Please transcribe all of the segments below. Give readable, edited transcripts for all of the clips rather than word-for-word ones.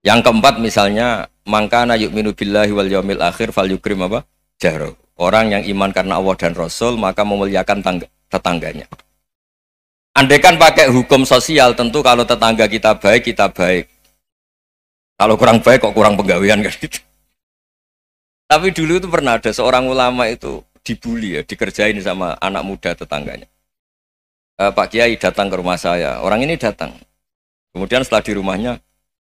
Yang keempat misalnya mangkana yu'minu billahi wal yaumil akhir fal yukrim apa? Jaro. Orang yang iman karena Allah dan Rasul maka memuliakan tetangganya. Andai kan pakai hukum sosial tentu kalau tetangga kita baik kita baik. Kalau kurang baik kok kurang penggawean kan gitu. Tapi dulu itu pernah ada seorang ulama itu dibully ya, dikerjain sama anak muda tetangganya. Pak Kiai datang ke rumah saya. Orang ini datang. Kemudian setelah di rumahnya,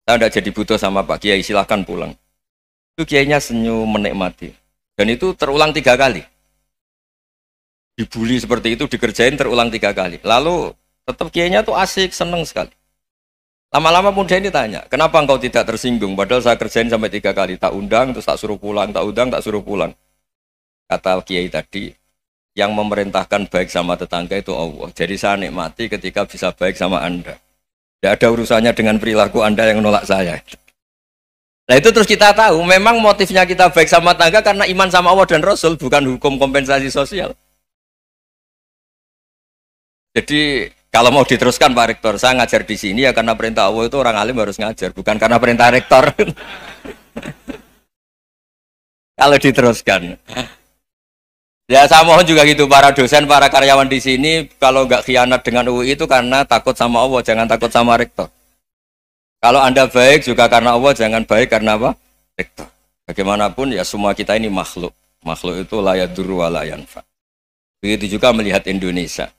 saya tidak jadi butuh sama Pak Kiai, silahkan pulang. Itu Kiainya senyum menikmati. Dan itu terulang 3 kali. Dibully seperti itu, dikerjain terulang 3 kali. Lalu tetap Kiainya tuh asik, seneng sekali. Lama-lama muda ini tanya, kenapa engkau tidak tersinggung? Padahal saya kerjain sampai 3 kali. Tak undang, terus tak suruh pulang, tak undang, tak suruh pulang. Kata Kiai tadi, yang memerintahkan baik sama tetangga itu Allah. Jadi saya nikmati ketika bisa baik sama Anda. Tidak ada urusannya dengan perilaku Anda yang menolak saya. Nah itu terus kita tahu, memang motifnya kita baik sama tetangga karena iman sama Allah dan Rasul, bukan hukum kompensasi sosial. Jadi kalau mau diteruskan Pak Rektor, saya ngajar di sini ya karena perintah Allah itu orang alim harus ngajar, bukan karena perintah Rektor. Kalau diteruskan. Ya saya mohon juga gitu para dosen, para karyawan di sini kalau nggak khianat dengan UI itu karena takut sama Allah, jangan takut sama rektor. Kalau Anda baik juga karena Allah, jangan baik karena apa? Rektor. Bagaimanapun ya semua kita ini makhluk. Makhluk itu la yadurru wa la yanfa. Begitu juga melihat Indonesia.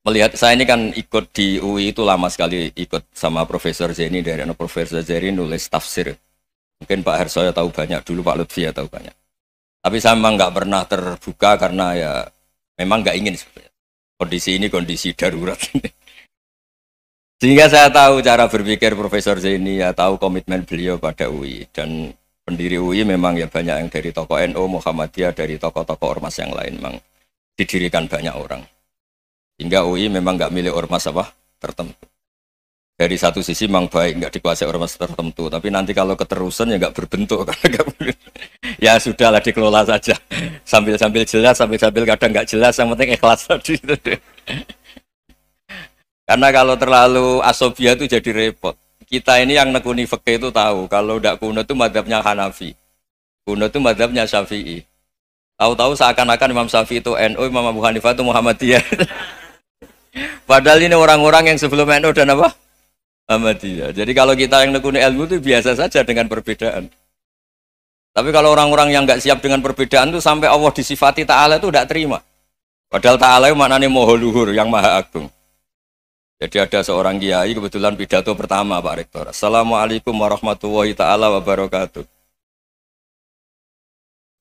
Melihat saya ini kan ikut di UI itu lama sekali ikut sama Profesor Zeni dari Profesor Zeni nulis tafsir. Mungkin Pak Harsoyo tahu banyak, dulu Pak Lutfi ya tahu banyak. Tapi saya memang nggak pernah terbuka karena ya memang nggak ingin sebenarnya. Kondisi ini kondisi darurat. Sehingga saya tahu cara berpikir Profesor Zaini, ya tahu komitmen beliau pada UI. Dan pendiri UI memang ya banyak yang dari tokoh NU, Muhammadiyah, dari tokoh-tokoh ormas yang lain. Memang didirikan banyak orang. Hingga UI memang nggak milik ormas apa tertentu. Dari satu sisi memang baik, nggak dikuasai ormas tertentu. Tapi nanti kalau keterusan ya nggak berbentuk. Ya sudahlah dikelola saja. Sambil-sambil jelas, sambil-sambil kadang nggak jelas. Yang penting ikhlas tadi. Karena kalau terlalu asobia itu jadi repot. Kita ini yang nekuni fikih itu tahu. Kalau tidak kuno itu madhabnya Hanafi. Kuno itu madhabnya Syafi'i. Tahu-tahu seakan-akan Imam Syafi'i itu NU, Imam Abu Hanifah itu Muhammadiyah. Padahal ini orang-orang yang sebelum NU dan apa? Ahmadiyah. Jadi kalau kita yang nekuni ilmu itu biasa saja dengan perbedaan. Tapi kalau orang-orang yang nggak siap dengan perbedaan itu sampai Allah disifati Ta'ala itu tidak terima. Padahal Ta'ala itu maknanya Maha Luhur, yang Maha Agung. Jadi ada seorang kiai kebetulan pidato pertama Pak Rektor. Assalamualaikum warahmatullahi ta'ala wabarakatuh.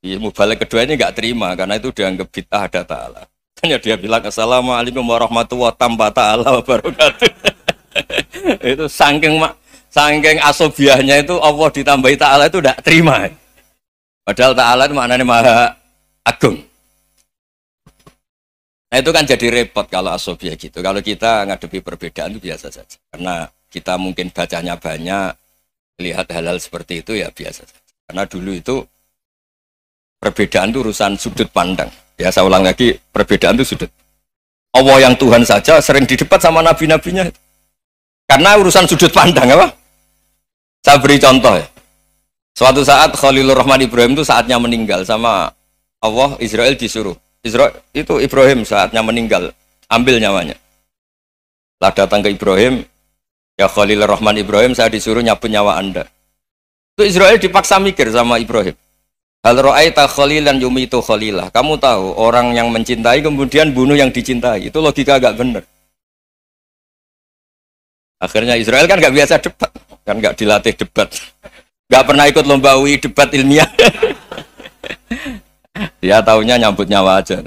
Ilmu balik kedua ini nggak terima karena itu dianggap bid'ah ada Ta'ala. Hanya dia bilang Assalamualaikum warahmatullahi ta'ala wabarakatuh. Itu saking asobiahnya itu Allah ditambahi Ta'ala itu tidak terima. Padahal Ta'ala itu maknanya Maha Agung. Nah itu kan jadi repot kalau asobiah gitu. Kalau kita ngadepi perbedaan itu biasa saja. Karena kita mungkin bacanya banyak, lihat hal-hal seperti itu ya biasa saja. Karena dulu itu perbedaan itu urusan sudut pandang. Ya saya ulang lagi, perbedaan itu sudut. Allah yang Tuhan saja sering didebat sama nabi-nabinya. Karena urusan sudut pandang apa? Saya beri contoh ya. Suatu saat Khalilur Rahman Ibrahim itu saatnya meninggal sama Allah, Israel disuruh. Israel itu Ibrahim saatnya meninggal, ambil nyawanya. Setelah datang ke Ibrahim, ya Khalilur Rahman Ibrahim, saya disuruh nyabut nyawa Anda. Itu Israel dipaksa mikir sama Ibrahim. Hal ra'aita khalilan yumitu khalilah. Kamu tahu orang yang mencintai kemudian bunuh yang dicintai. Itu logika agak benar. Akhirnya Israel kan nggak biasa debat, kan nggak dilatih debat, nggak pernah ikut lomba UI debat ilmiah. Dia taunya nyambut nyawa aja.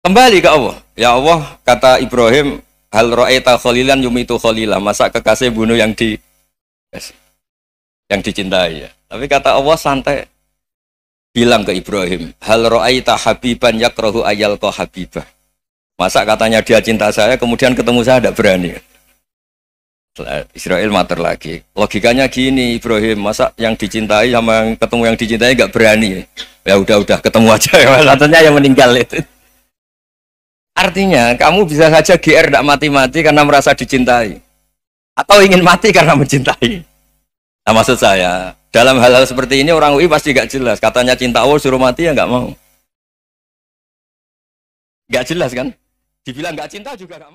Kembali ke Allah. Ya Allah, kata Ibrahim, hal ra'aita khalilan yumitu khalilah. Masa kekasih bunuh yang dicintai ya. Tapi kata Allah santai. Bilang ke Ibrahim, hal ra'aita habiban yakrahu ayyalqa habibah. Masa katanya dia cinta saya, kemudian ketemu saya tidak berani. Israel mater lagi. Logikanya gini Ibrahim, masa yang dicintai sama yang ketemu yang dicintai nggak berani? Ya udah ketemu aja. Satunya yang meninggal itu. Artinya kamu bisa saja GR tidak mati-mati karena merasa dicintai. Atau ingin mati karena mencintai? Nah maksud saya, dalam hal-hal seperti ini orang UI pasti gak jelas. Katanya cinta Allah suruh mati ya gak mau. Gak jelas kan? Dibilang gak cinta juga gak mau.